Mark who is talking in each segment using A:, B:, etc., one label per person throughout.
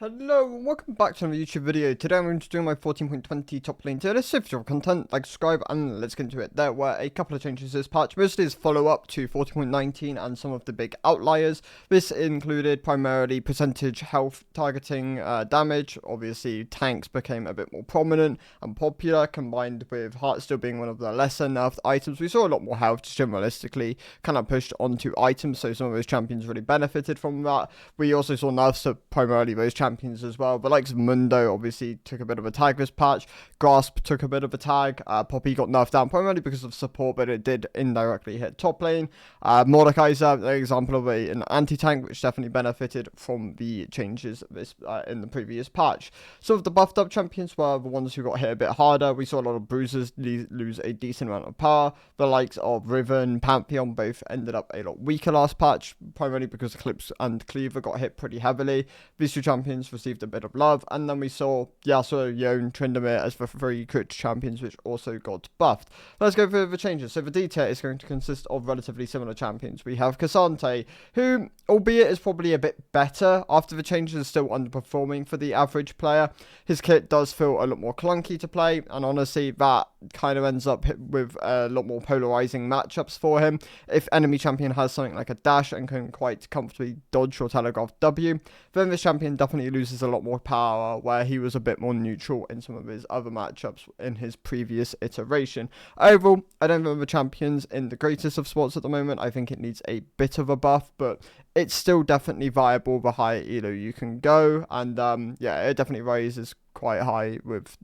A: Hello and welcome back to another YouTube video. Today I'm going to do my 14.20 top lane tier list. So if you have content, like, subscribe, and let's get into it. There were a couple of changes this patch, mostly as follow-up to 14.19 and some of the big outliers. This included primarily percentage health targeting damage. Obviously, tanks became a bit more prominent and popular, combined with heart still being one of the lesser nerfed items. We saw a lot more health just generalistically kind of pushed onto items, so some of those champions really benefited from that. We also saw nerfs to primarily those champions as well, but like Mundo obviously took a bit of a tag this patch. Grasp took a bit of a tag. Poppy got nerfed down primarily because of support, but it did indirectly hit top lane. Mordekaiser, an example of an anti-tank, which definitely benefited from the changes this in the previous patch. Some of the buffed up champions were the ones who got hit a bit harder. We saw a lot of bruisers lose a decent amount of power. The likes of Riven, Pantheon both ended up a lot weaker last patch, primarily because Eclipse and Cleaver got hit pretty heavily. These two champions received a bit of love, and then we saw Yasuo, Yone, Tryndamere as the three crit champions, which also got buffed. Let's go through the changes. So the D tier is going to consist of relatively similar champions. We have Cassante, who, albeit is probably a bit better after the changes, is still underperforming for the average player. His kit does feel a lot more clunky to play, and honestly, that kind of ends up with a lot more polarizing matchups for him. If enemy champion has something like a dash and can quite comfortably dodge or telegraph W, then this champion definitely loses a lot more power, where he was a bit more neutral in some of his other matchups in his previous iteration. Overall, I don't think the champion's in the greatest of spots at the moment. I think it needs a bit of a buff, but it's still definitely viable the higher elo you can go, and yeah, it definitely raises quite high with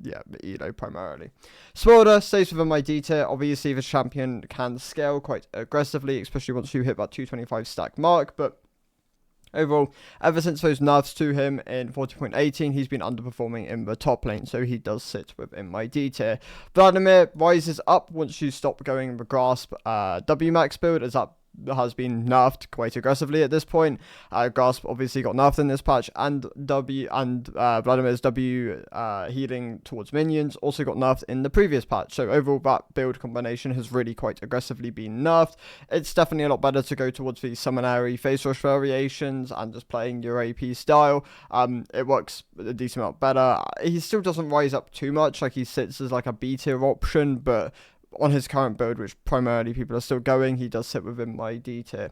A: elo primarily. Swolder stays within my D tier. Obviously, the champion can scale quite aggressively, especially once you hit that 225 stack mark, but overall, ever since those nerfs to him in 40.18, he's been underperforming in the top lane, so he does sit within my D tier. Vladimir rises up once you stop going the Grasp W max build, as that has been nerfed quite aggressively at this point. Grasp obviously got nerfed in this patch, and Vladimir's W healing towards minions also got nerfed in the previous patch. So overall, that build combination has really quite aggressively been nerfed. It's definitely a lot better to go towards the summonary face rush variations and just playing your AP style. It works a decent amount better. He still doesn't rise up too much, like he sits as like a B tier option, but on his current build, which primarily people are still going, he does sit within my D tier.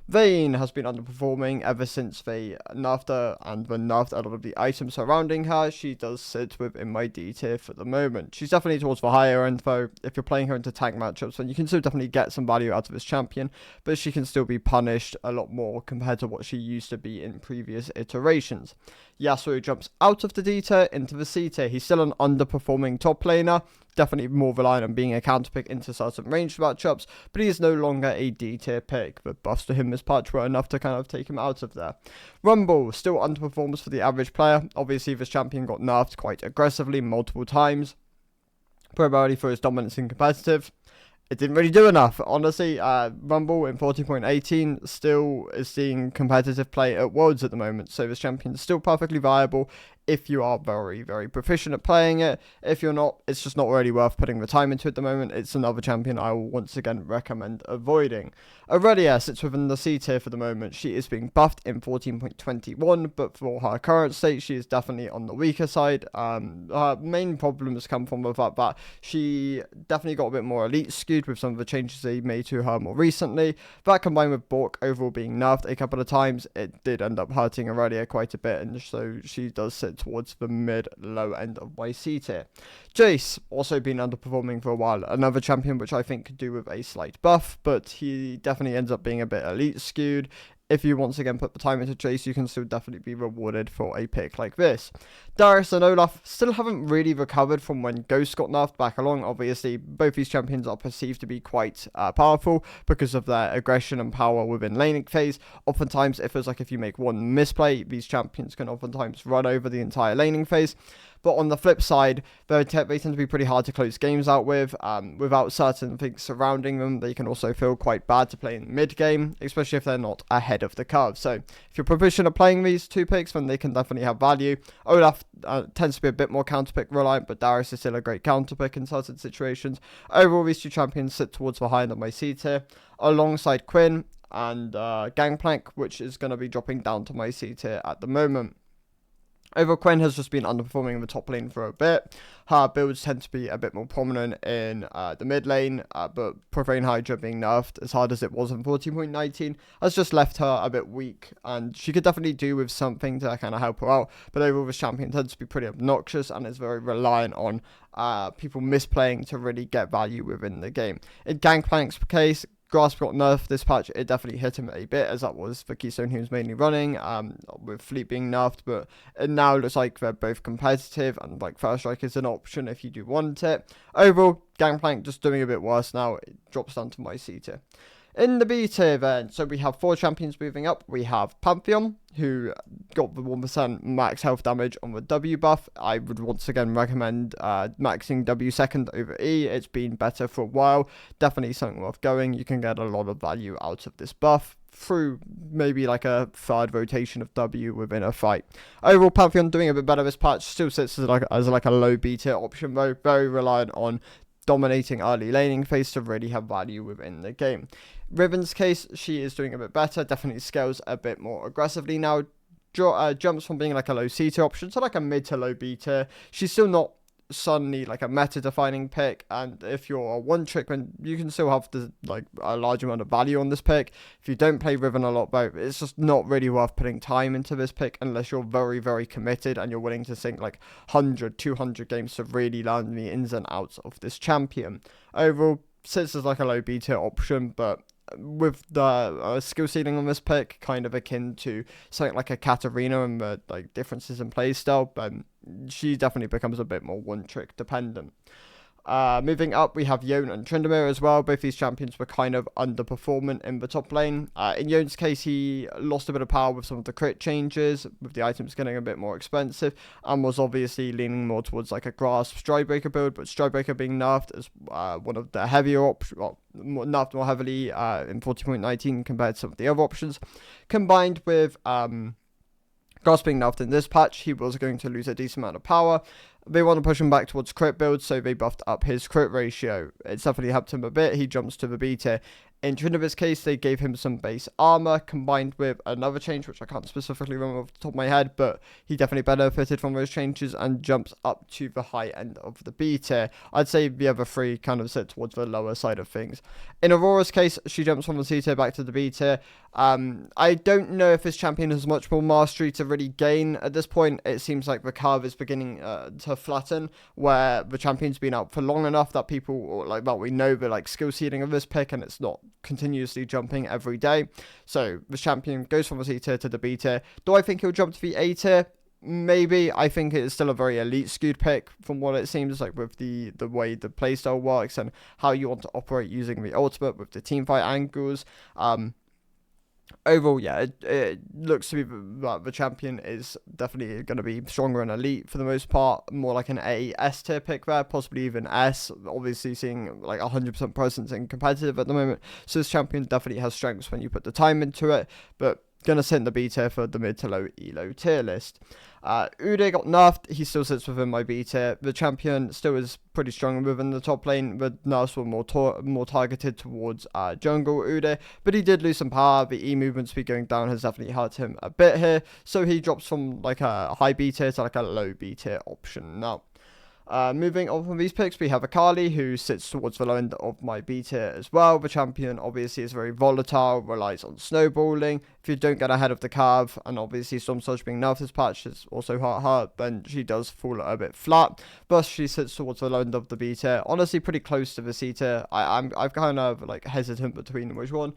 A: Vayne has been underperforming ever since they nerfed her, and when nerfed a lot of the items surrounding her, she does sit within my D tier for the moment. She's definitely towards the higher end though. If you're playing her into tank matchups, then you can still definitely get some value out of this champion, but she can still be punished a lot more compared to what she used to be in previous iterations. Yasuo jumps out of the D tier into the C tier. He's still an underperforming top laner, definitely more reliant on being a counter pick into certain ranged matchups, but he is no longer a D tier pick. The buffs to him this patch were enough to kind of take him out of there. Rumble still underperforms for the average player. Obviously, this champion got nerfed quite aggressively multiple times, primarily for his dominance in competitive. It didn't really do enough. Honestly, Rumble in 40.18 still is seeing competitive play at Worlds at the moment, so this champion is still perfectly viable if you are very, very proficient at playing it. If you're not, it's just not really worth putting the time into at the moment. It's another champion I will once again recommend avoiding. Aurelia sits within the C tier for the moment. She is being buffed in 14.21, but for her current state, she is definitely on the weaker side. Her main problems come from the fact that she definitely got a bit more elite skewed with some of the changes they made to her more recently. That combined with Bork overall being nerfed a couple of times, it did end up hurting Aurelia quite a bit, and so she does sit towards the mid-low end of my C tier. Jace, also been underperforming for a while. Another champion which I think could do with a slight buff, but he definitely ends up being a bit elite skewed. If you once again put the time into Jace, you can still definitely be rewarded for a pick like this. Darius and Olaf still haven't really recovered from when Ghost got nerfed back along. Obviously, both these champions are perceived to be quite powerful because of their aggression and power within laning phase. Oftentimes, it feels like if you make one misplay, these champions can oftentimes run over the entire laning phase. But on the flip side, they tend to be pretty hard to close games out with. Without certain things surrounding them, they can also feel quite bad to play in mid-game, especially if they're not ahead of the curve. So if you're proficient at playing these two picks, then they can definitely have value. Olaf tends to be a bit more counter-pick reliant, but Darius is still a great counter-pick in certain situations. Overall, these two champions sit towards the high end of my C tier, alongside Quinn and Gangplank, which is going to be dropping down to my C tier at the moment. Overall, Quinn has just been underperforming in the top lane for a bit. Her builds tend to be a bit more prominent in the mid lane, but Profane Hydra being nerfed as hard as it was in 14.19 has just left her a bit weak, and she could definitely do with something to kind of help her out. But overall, this champion tends to be pretty obnoxious and is very reliant on people misplaying to really get value within the game. In Gangplank's case, Grasp got nerfed this patch. It definitely hit him a bit, as that was the Keystone he was mainly running, with Fleet being nerfed, but it now looks like they're both competitive, and like First Strike is an option if you do want it. Overall, Gangplank just doing a bit worse now. It drops down to my C tier. In the B tier then, so we have 4 champions moving up. We have Pantheon, who got the 1% max health damage on the W buff. I would once again recommend maxing W second over E. It's been better for a while. Definitely something worth going. You can get a lot of value out of this buff through maybe like a third rotation of W within a fight. Overall, Pantheon doing a bit better this patch. Still sits as like a low B tier option though. Very reliant on dominating early laning phase to really have value within the game. Riven's case, she is doing a bit better, definitely scales a bit more aggressively now, jumps from being like a low C tier option to like a mid to low B tier. She's still not suddenly like a meta defining pick, and if you're a one trick, then you can still have like a large amount of value on this pick. If you don't play Riven a lot though, it's just not really worth putting time into this pick unless you're very, very committed and you're willing to sink like 100, 200 games to really learn the ins and outs of this champion. Overall, sits as like a low B tier option, but with the skill ceiling on this pick kind of akin to something like a Katarina and the like differences in playstyle, but she definitely becomes a bit more one trick dependent. Moving up, we have Yone and Tryndamere as well. Both these champions were kind of underperforming in the top lane. In Yone's case, he lost a bit of power with some of the crit changes, with the items getting a bit more expensive, and was obviously leaning more towards like a Grasp Stridebreaker build, but Stridebreaker being nerfed as one of the heavier options, well, nerfed more heavily in 40.19 compared to some of the other options, combined with Grasp being nerfed in this patch, he was going to lose a decent amount of power. They want to push him back towards crit builds, so they buffed up his crit ratio. It's definitely helped him a bit. He jumps to the B tier. In Tryndamere's case, they gave him some base armor combined with another change, which I can't specifically remember off the top of my head, but he definitely benefited from those changes and jumps up to the high end of the B tier. I'd say the other 3 kind of sit towards the lower side of things. In Aurora's case, she jumps from the C tier back to the B tier. I don't know if this champion has much more mastery to really gain at this point. It seems like the curve is beginning to flatten, where the champion's been out for long enough that people, like, well, we know the like skill ceiling of this pick, and it's not continuously jumping every day. So the champion goes from the C tier to the B tier. Do I think he'll jump to the A tier? Maybe. I think it is still a very elite skewed pick from what it seems like, with the way the playstyle works and how you want to operate using the ultimate with the teamfight angles. Overall, yeah, it looks to be that the champion is definitely going to be stronger and elite for the most part, more like an A, S tier pick there, possibly even S, obviously seeing like 100% presence in competitive at the moment, so this champion definitely has strengths when you put the time into it, but gonna sit in the B tier for the mid to low elo tier list. Udyr got nerfed. He still sits within my B tier. The champion still is pretty strong within the top lane. The nerfs were more targeted towards jungle Udyr, but he did lose some power. The E movement speed going down has definitely hurt him a bit here, so he drops from like a high B tier to like a low B tier option now. Moving on from these picks, we have Akali, who sits towards the low end of my B tier as well. The champion obviously is very volatile, relies on snowballing. If you don't get ahead of the curve, and obviously Storm Surge being nerfed this patch is also hurt, then she does fall a bit flat. Thus, she sits towards the low end of the B tier. Honestly, pretty close to the C tier. I'm kind of like hesitant between which one.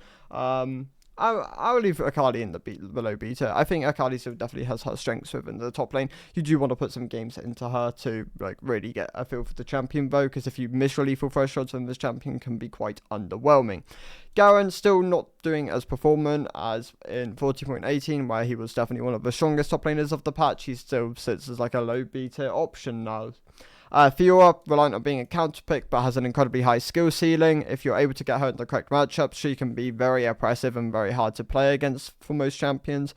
A: I'll leave Akali in the below beta. I think Akali still definitely has her strengths within the top lane. You do want to put some games into her to like really get a feel for the champion though, because if you miss your lethal thresholds, then this champion can be quite underwhelming. Garen still not doing as performant as in 40.18, where he was definitely one of the strongest top laners of the patch. He still sits as like a low beta option now. Fiora, reliant on being a counter pick, but has an incredibly high skill ceiling. If you're able to get her in the correct matchups, she can be very oppressive and very hard to play against for most champions.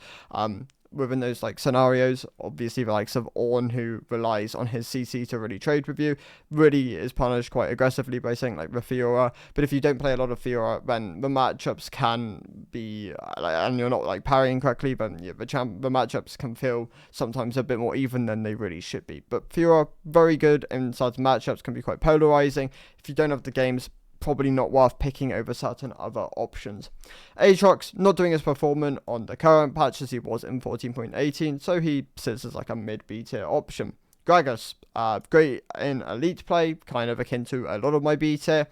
A: within those like scenarios. Obviously, the likes of Ornn, who relies on his CC to really trade with you, really is punished quite aggressively by saying like the Fiora. But if you don't play a lot of Fiora, then the matchups can be, and you're not like parrying correctly, then yeah, the matchups can feel sometimes a bit more even than they really should be. But Fiora, very good in certain matchups, can be quite polarizing. If you don't have the games, probably not worth picking over certain other options. Aatrox, not doing his performance on the current patch as he was in 14.18, so he sits as like a mid B tier option. Gragas, great in elite play, kind of akin to a lot of my B tier.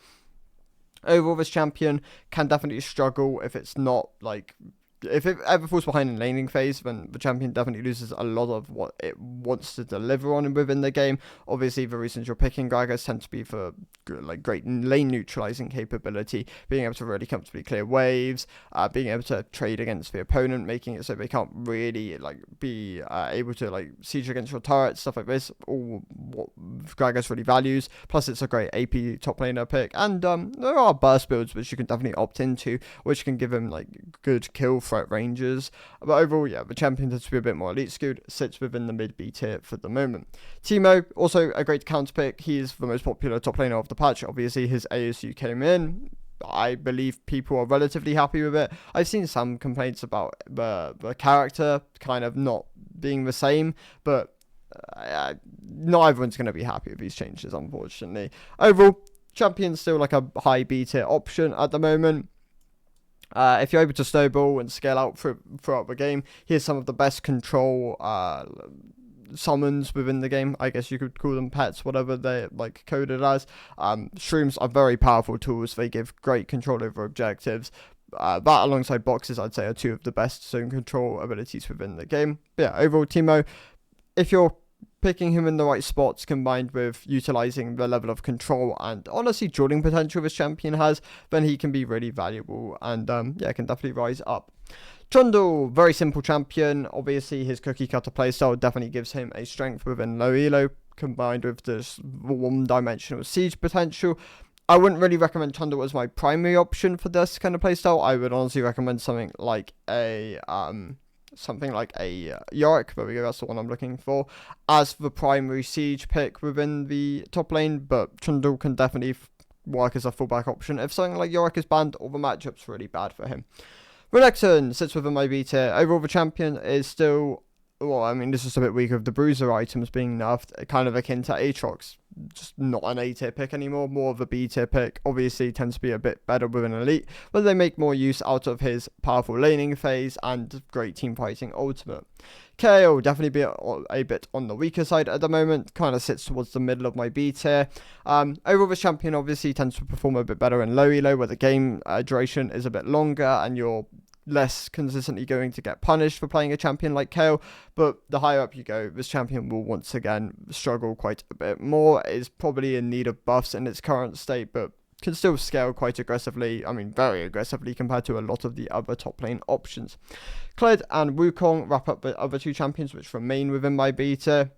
A: Overall, this champion can definitely struggle if it's not like, if it ever falls behind in laning phase, then the champion definitely loses a lot of what it wants to deliver on within the game. Obviously, the reasons you're picking Gragas tend to be for like great lane neutralizing capability, being able to really comfortably clear waves, being able to trade against the opponent, making it so they can't really like be able to like siege against your turrets, stuff like this. All what Gragas really values. Plus, it's a great AP top laner pick, and there are burst builds which you can definitely opt into, which can give him like good kill threat ranges. But overall, yeah, the champion tends to be a bit more elite skewed, sits within the mid B tier for the moment. Teemo, also a great counter pick. He's the most popular top laner of the patch. Obviously, his ASU came in. I believe people are relatively happy with it. I've seen some complaints about the character kind of not being the same, but not everyone's going to be happy with these changes, unfortunately. Overall, champion's still like a high B tier option at the moment. If you're able to snowball and scale out throughout the game, here's some of the best control summons within the game. I guess you could call them pets, whatever they're like coded as. Shrooms are very powerful tools. They give great control over objectives. That alongside boxes, I'd say, are two of the best zone control abilities within the game. But yeah, overall, Teemo, if you're picking him in the right spots combined with utilizing the level of control and honestly dueling potential this champion has, then he can be really valuable and yeah, can definitely rise up. Trundle, very simple champion. Obviously, his cookie cutter playstyle definitely gives him a strength within low elo combined with this one-dimensional siege potential. I wouldn't really recommend Trundle as my primary option for this kind of playstyle. I would honestly recommend something like a Yorick, there we go, that's the one I'm looking for, as the primary siege pick within the top lane, but Trundle can definitely work as a fullback option if something like Yorick is banned or the matchup's really bad for him. Renekton sits within my B tier. Overall, the champion is still, well, I mean, this is a bit weaker of the bruiser items being nerfed, kind of akin to Aatrox. Just not an A tier pick anymore, more of a B tier pick. Obviously tends to be a bit better with an elite, but they make more use out of his powerful laning phase and great team fighting ultimate. KO will definitely be a bit on the weaker side at the moment, kind of sits towards the middle of my B tier. Overall, this champion obviously tends to perform a bit better in low elo, where the game duration is a bit longer and you're less consistently going to get punished for playing a champion like Kale, but the higher up you go, this champion will once again struggle quite a bit more. It is probably in need of buffs in its current state, but can still scale quite aggressively, I mean very aggressively compared to a lot of the other top lane options. Kled and Wukong wrap up the other two champions which remain within my beta.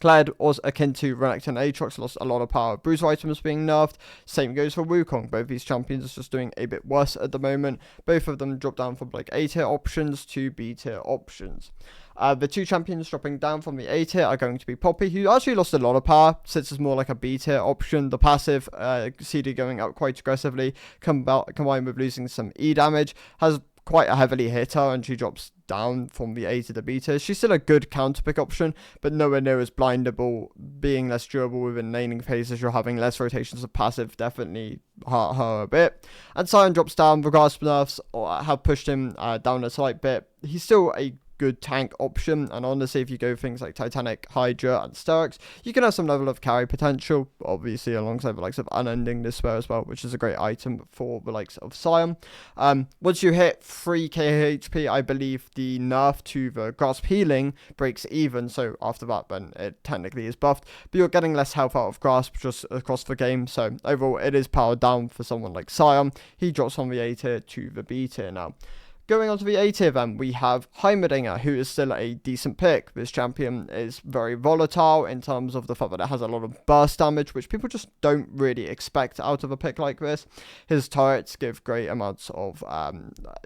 A: Kled, also akin to Renekton and Aatrox, lost a lot of power. Bruiser items being nerfed. Same goes for Wukong. Both these champions are just doing a bit worse at the moment. Both of them drop down from like A tier options to B tier options. The two champions dropping down from the A tier are going to be Poppy, who actually lost a lot of power, sits as more like a B tier option. The passive CD going up quite aggressively, combined with losing some E damage, has quite a heavily hit her, and she drops down from the A to the B tier. She's still a good counter pick option, but nowhere near as blindable, being less durable within laning phases. You're having less rotations of passive, definitely hurt her a bit. And Sion drops down, the grasp nerfs have pushed him down a slight bit. He's still a good tank option, and honestly, if you go things like Titanic, Hydra, and Sterix, you can have some level of carry potential, obviously alongside the likes of Unending Despair as well, which is a great item for the likes of Sion. Once you hit 3k HP, I believe the nerf to the Grasp Healing breaks even, so after that then it technically is buffed, but you're getting less health out of Grasp just across the game, so overall it is powered down for someone like Sion. He drops from the A tier to the B tier now. Going on to the A tier then, we have Heimerdinger, who is still a decent pick. This champion is very volatile in terms of the fact that it has a lot of burst damage, which people just don't really expect out of a pick like this. His turrets give great amounts of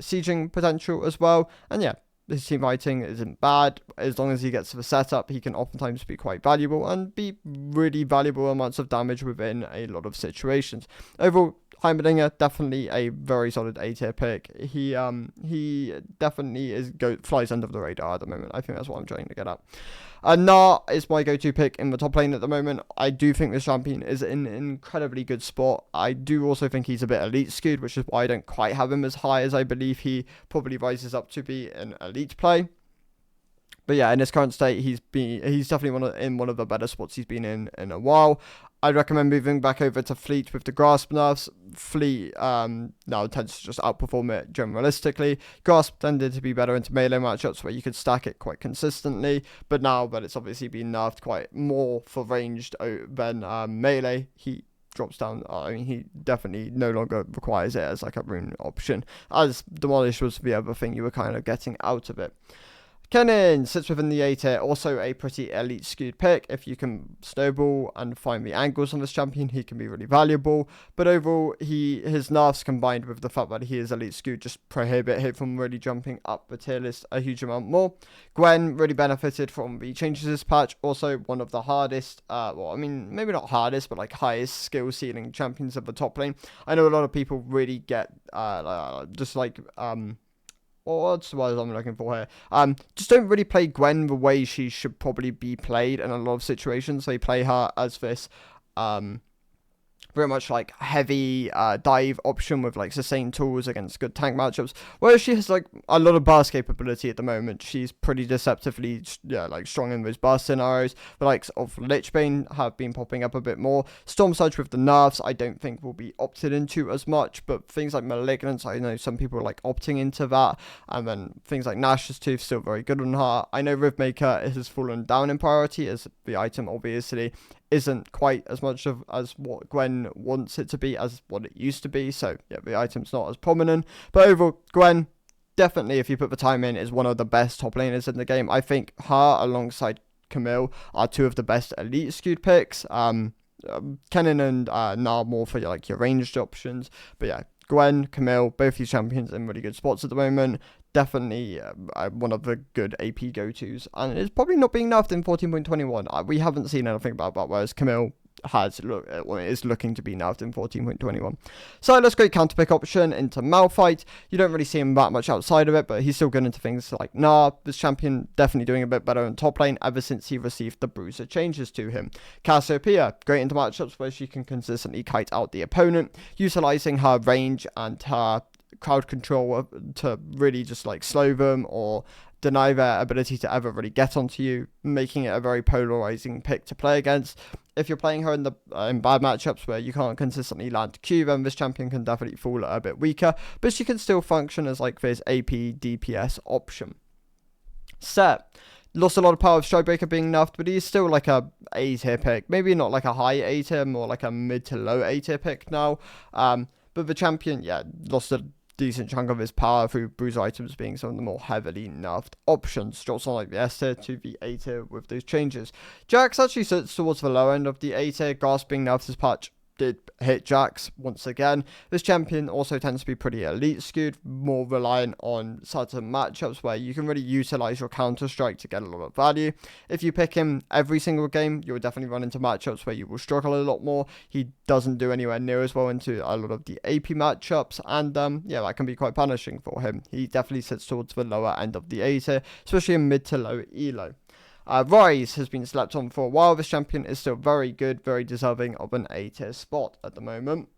A: sieging potential as well. And yeah, his team fighting isn't bad. As long as he gets to the setup, he can oftentimes be quite valuable and be really valuable amounts of damage within a lot of situations. Overall, Heimerdinger, definitely a very solid A tier pick. He definitely flies under the radar at the moment. I think that's what I'm trying to get at. Gnar is my go-to pick in the top lane at the moment. I do think this champion is in an incredibly good spot. I do also think he's a bit elite skewed, which is why I don't quite have him as high as I believe he probably rises up to be an elite play. But yeah, in his current state, he's definitely in one of the better spots he's been in a while. I'd recommend moving back over to Fleet with the Grasp nerfs. Fleet now tends to just outperform it generalistically. Grasp tended to be better into melee matchups where you could stack it quite consistently. But now that it's obviously been nerfed quite more for ranged than melee, he drops down. I mean, he definitely no longer requires it as like a rune option, as Demolish was the other thing you were kind of getting out of it. Kennen sits within the A tier, also a pretty elite skewed pick. If you can snowball and find the angles on this champion, he can be really valuable. But overall, his nerfs combined with the fact that he is elite skewed just prohibit him from really jumping up the tier list a huge amount more. Gwen really benefited from the changes this patch. Also, one of the hardest, well, I mean, maybe not hardest, but like highest skill ceiling champions of the top lane. I know a lot of people really get just like what's the word I'm looking for here? Just don't really play Gwen the way she should probably be played in a lot of situations. They play her as this very much like heavy dive option with like sustained tools against good tank matchups, whereas she has like a lot of burst capability at the moment. She's pretty deceptively like strong in those burst scenarios. The likes of Lichbane have been popping up a bit more. Storm Surge with the nerfs I don't think will be opted into as much, but things like Malignance, I know some people are like opting into that, and then things like Nash's Tooth still very good on her. I know Rhythmaker has fallen down in priority as the item obviously isn't quite as much as what Gwen wants it to be as what it used to be, so yeah, the item's not as prominent. But overall, Gwen, definitely, if you put the time in, is one of the best top laners in the game. I think her alongside Camille are two of the best elite skewed picks. Kennen and Gnar more for like your ranged options, but yeah, Gwen, Camille, both these champions in really good spots at the moment. Definitely one of the good AP go-tos, and it's probably not being nerfed in 14.21. We haven't seen anything about that, whereas Camille is looking to be nerfed in 14.21. So let's go counter pick option into Malphite. You don't really see him that much outside of it, but he's still good into things like Gnar. This champion definitely doing a bit better in top lane ever since he received the bruiser changes to him. Cassiopeia, great into matchups where she can consistently kite out the opponent, utilizing her range and her crowd control to really just like slow them or deny their ability to ever really get onto you, making it a very polarizing pick to play against. If you're playing her in bad matchups where you can't consistently land Q, then this champion can definitely fall a bit weaker, but she can still function as like this AP DPS option. Set lost a lot of power with Strikebreaker being nerfed, but he's still like a A tier pick. Maybe not like a high A tier, more like a mid to low A tier pick now. But the champion, yeah, lost a decent chunk of his power through bruiser items being some of the more heavily nerfed options. Drops on like the S tier to the A tier with those changes. Jax actually sits towards the low end of the A tier. Grasp being nerfed this patch did hit Jax once again. This champion also tends to be pretty elite skewed, more reliant on certain matchups where you can really utilize your counter strike to get a lot of value. If you pick him every single game, you'll definitely run into matchups where you will struggle a lot more. He doesn't do anywhere near as well into a lot of the AP matchups, and yeah, that can be quite punishing for him. He definitely sits towards the lower end of the A tier, especially in mid to low elo. Rise has been slept on for a while. This champion is still very good, very deserving of an A tier spot at the moment.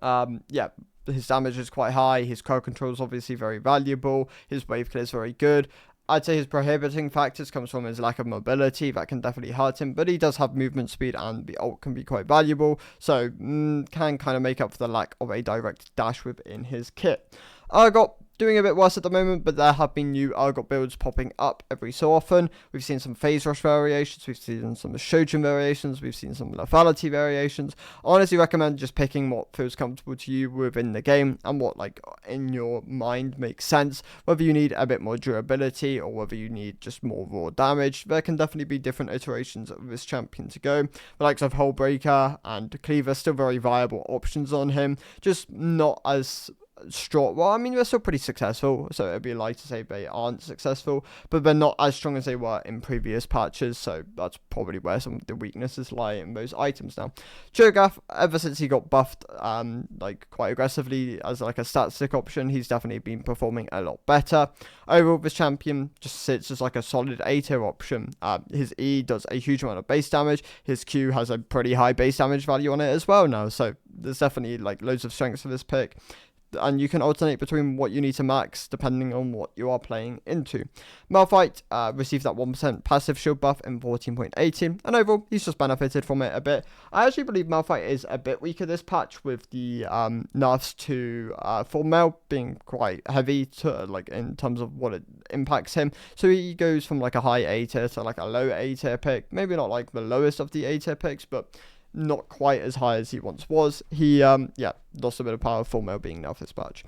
A: Yeah, his damage is quite high. His crowd control is obviously very valuable. His wave clear is very good. I'd say his prohibiting factors comes from his lack of mobility. That can definitely hurt him, but he does have movement speed and the ult can be quite valuable, so can kind of make up for the lack of a direct dash within his kit. Urgot doing a bit worse at the moment, but there have been new Urgot builds popping up every so often. We've seen some phase rush variations, we've seen some Shojin variations, we've seen some lethality variations. I honestly recommend just picking what feels comfortable to you within the game and what like in your mind makes sense. Whether you need a bit more durability or whether you need just more raw damage, there can definitely be different iterations of this champion to go. The likes of Hullbreaker and Cleaver still very viable options on him, just not as strong. Well, I mean, they're still pretty successful, so it'd be a lie to say they aren't successful, but they're not as strong as they were in previous patches, so that's probably where some of the weaknesses lie in those items now. Cho'Gath, ever since he got buffed, like quite aggressively as like a stat stick option, he's definitely been performing a lot better. Overall, this champion just sits as like a solid A tier option. His E does a huge amount of base damage. His Q has a pretty high base damage value on it as well now, so there's definitely like loads of strengths for this pick. And you can alternate between what you need to max depending on what you are playing into. Malphite received that 1% passive shield buff in 14.18, and overall he's just benefited from it a bit. I actually believe Malphite is a bit weaker this patch, with the nerfs to full mail being quite heavy to like in terms of what it impacts him. So he goes from like a high A tier to like a low A tier pick. Maybe not like the lowest of the A tier picks, but not quite as high as he once was. He lost a bit of power, full mail being nerfed this patch.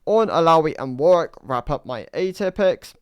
A: On Alawi and Warwick, wrap up my A tier picks.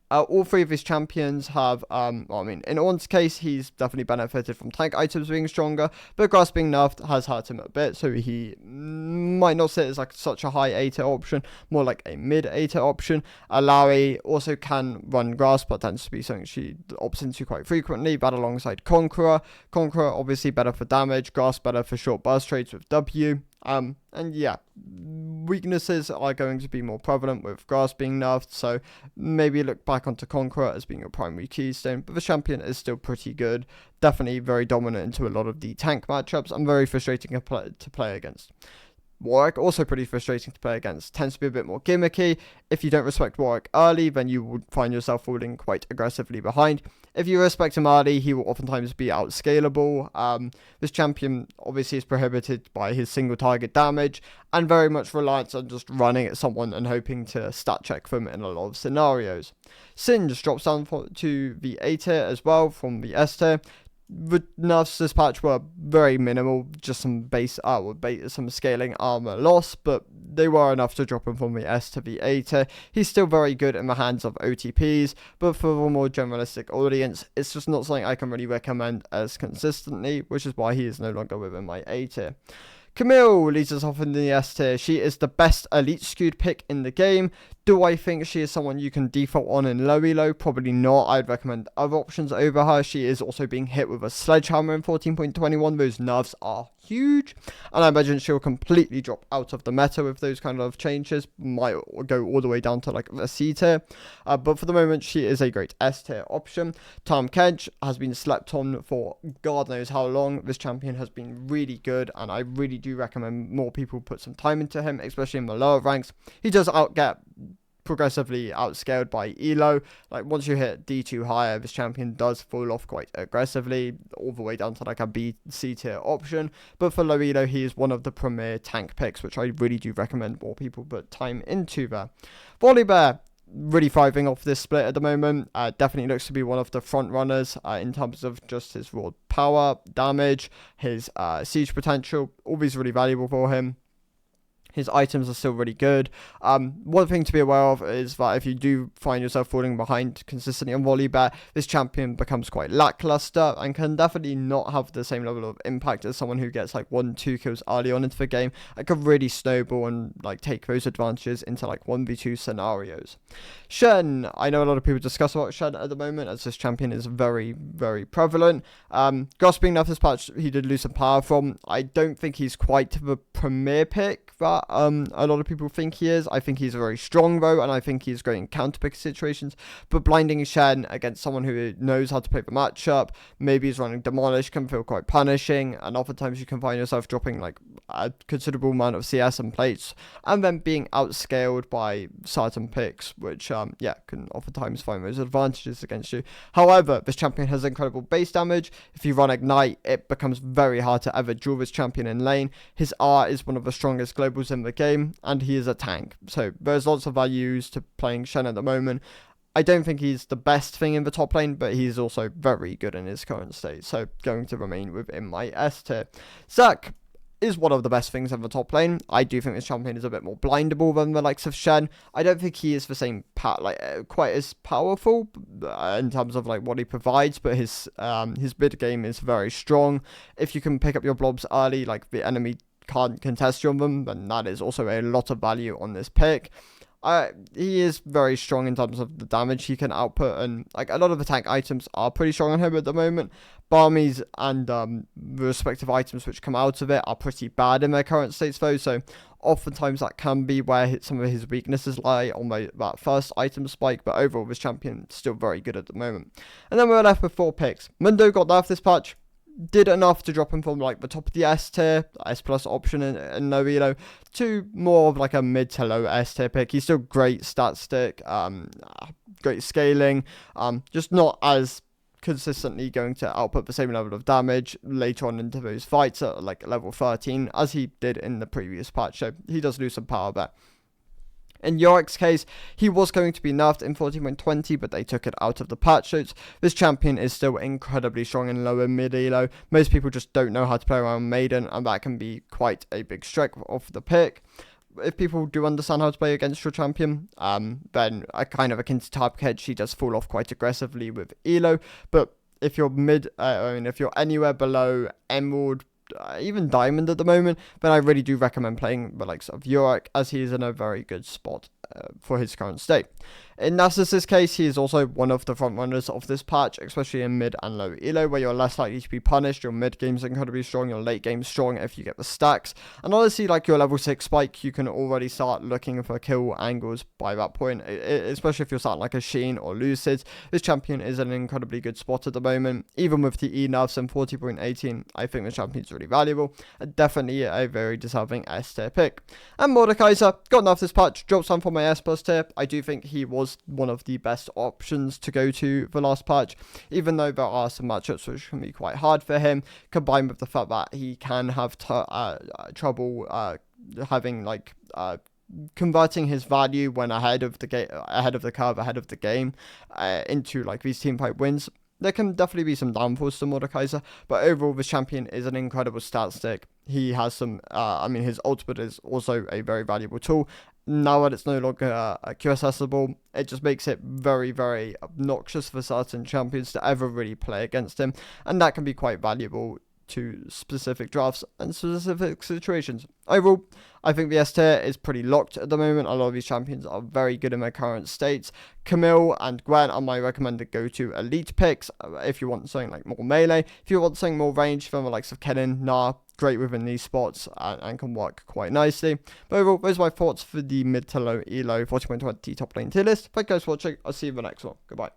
A: All three of his champions have, in Ornn's case, he's definitely benefited from tank items being stronger, but Grass being nerfed has hurt him a bit, so he might not sit as like such a high A tier option, more like a mid A tier option. Alawi also can run Grass, but tends to be something she opts into quite frequently, that alongside Conqueror. Conqueror obviously better for damage, Grass better for short burst trades with W. And yeah, weaknesses are going to be more prevalent with Grass being nerfed, so maybe look back onto Conqueror as being your primary keystone, but the champion is still pretty good, definitely very dominant into a lot of the tank matchups, and very frustrating to play against. Warwick, also pretty frustrating to play against, tends to be a bit more gimmicky. If you don't respect Warwick early, then you would find yourself falling quite aggressively behind. If you respect him early, he will oftentimes be outscalable. This champion obviously is prohibited by his single target damage, and very much reliant on just running at someone and hoping to stat check them in a lot of scenarios. Singe drops down to the A tier as well from the S tier. The nerfs this patch were very minimal, just some some scaling armor loss, but they were enough to drop him from the S to the A tier. He's still very good in the hands of OTPs, but for a more generalistic audience, it's just not something I can really recommend as consistently, which is why he is no longer within my A tier. Camille leads us off in the S tier. She is the best elite skewed pick in the game. Do I think she is someone you can default on in low elo? Probably not. I'd recommend other options over her. She is also being hit with a sledgehammer in 14.21. Those nerfs are huge, and I imagine she'll completely drop out of the meta with those kind of changes. Might go all the way down to like a C tier, but for the moment she is a great S tier option. Tahm Kench has been slept on for God knows how long. This champion has been really good, and I really do recommend more people put some time into him, especially in the lower ranks. He does outget progressively outscaled by elo. Like once you hit D2 higher, this champion does fall off quite aggressively, all the way down to like a B, C tier option. But for low elo, he is one of the premier tank picks, which I really do recommend more people put time into there. Volibear, really thriving off this split at the moment. Definitely looks to be one of the front runners in terms of just his raw power, damage, his siege potential. All these really valuable for him. His items are still really good. One thing to be aware of is that if you do find yourself falling behind consistently on Volibear, this champion becomes quite lackluster and can definitely not have the same level of impact as someone who gets like 1-2 kills early on into the game. It could really snowball and like take those advantages into like 1v2 scenarios. Shen, I know a lot of people discuss about Shen at the moment as this champion is very, very prevalent. Goss being nerfed this patch, he did lose some power from. I don't think he's quite the premier pick that a lot of people think he is. I think he's very strong though, and I think he's great in counter pick situations, but blinding Shen against someone who knows how to play the matchup, maybe is running Demolish, can feel quite punishing, and oftentimes you can find yourself dropping like a considerable amount of CS and plates, and then being outscaled by certain picks, which can oftentimes find those advantages against you. However, this champion has incredible base damage. If you run Ignite, it becomes very hard to ever duel this champion in lane. His R is one of the strongest globals in the game, and he is a tank, so there's lots of values to playing Shen at the moment. I don't think he's the best thing in the top lane, but he's also very good in his current state, so going to remain within my S tier. Zac is one of the best things in the top lane. I do think this champion is a bit more blindable than the likes of Shen. I don't think he is the same quite as powerful in terms of like what he provides, but his mid game is very strong. If you can pick up your blobs early, like the enemy can't contest you on them, then that is also a lot of value on this pick. He is very strong in terms of the damage he can output, and like a lot of attack items are pretty strong on him at the moment. Barmies and the respective items which come out of it are pretty bad in their current states though, so oftentimes that can be where some of his weaknesses lie on that first item spike, but overall this champion is still very good at the moment. And then we're left with 4 picks. Mundo got nerfed this patch. Did enough to drop him from like the top of the S tier, S plus option in low elo, to more of like a mid to low S tier pick. He's still great stat stick, great scaling, just not as consistently going to output the same level of damage later on into those fights at like level 13 as he did in the previous patch, so he does lose some power there. In Yorick's case, he was going to be nerfed in 14.20, but they took it out of the patch notes. This champion is still incredibly strong in low and mid elo. Most people just don't know how to play around Maiden, and that can be quite a big strike off the pick. If people do understand how to play against your champion, then kind of akin to Type Hedge, he does fall off quite aggressively with elo. But if you're if you're anywhere below Emerald, even Diamond at the moment, then I really do recommend playing the likes of Yorick, as he is in a very good spot for his current state. In Nasus's case, he is also one of the front runners of this patch, especially in mid and low elo, where you're less likely to be punished. Your mid game's incredibly strong, your late game's strong if you get the stacks, and honestly, like your level 6 spike, you can already start looking for kill angles by that point, especially if you're starting like a Sheen or Lucid. This champion is in an incredibly good spot at the moment. Even with the E nerfs in 40.18, I think the champion's really valuable, and definitely a very deserving S tier pick. And Mordekaiser got nerfed this patch, dropped some from my S plus tier. I do think he was one of the best options to go to the last patch, even though there are some matchups which can be quite hard for him, combined with the fact that he can have trouble having like converting his value when ahead of the game into like these team fight wins. There can definitely be some downfalls to Mordekaiser, but overall the champion is an incredible stat stick. He has some, his ultimate is also a very valuable tool. Now that it's no longer Q accessible, it just makes it very, very obnoxious for certain champions to ever really play against him, and that can be quite valuable to specific drafts and specific situations. Overall, I think the S tier is pretty locked at the moment. A lot of these champions are very good in their current states. Camille and Gwen are my recommended go-to elite picks if you want something like more melee. If you want something more range from the likes of Kennen, great within these spots and can work quite nicely. But overall, those are my thoughts for the mid to low elo 40.20 top lane tier list. Thank you guys for watching. I'll see you in the next one. Goodbye.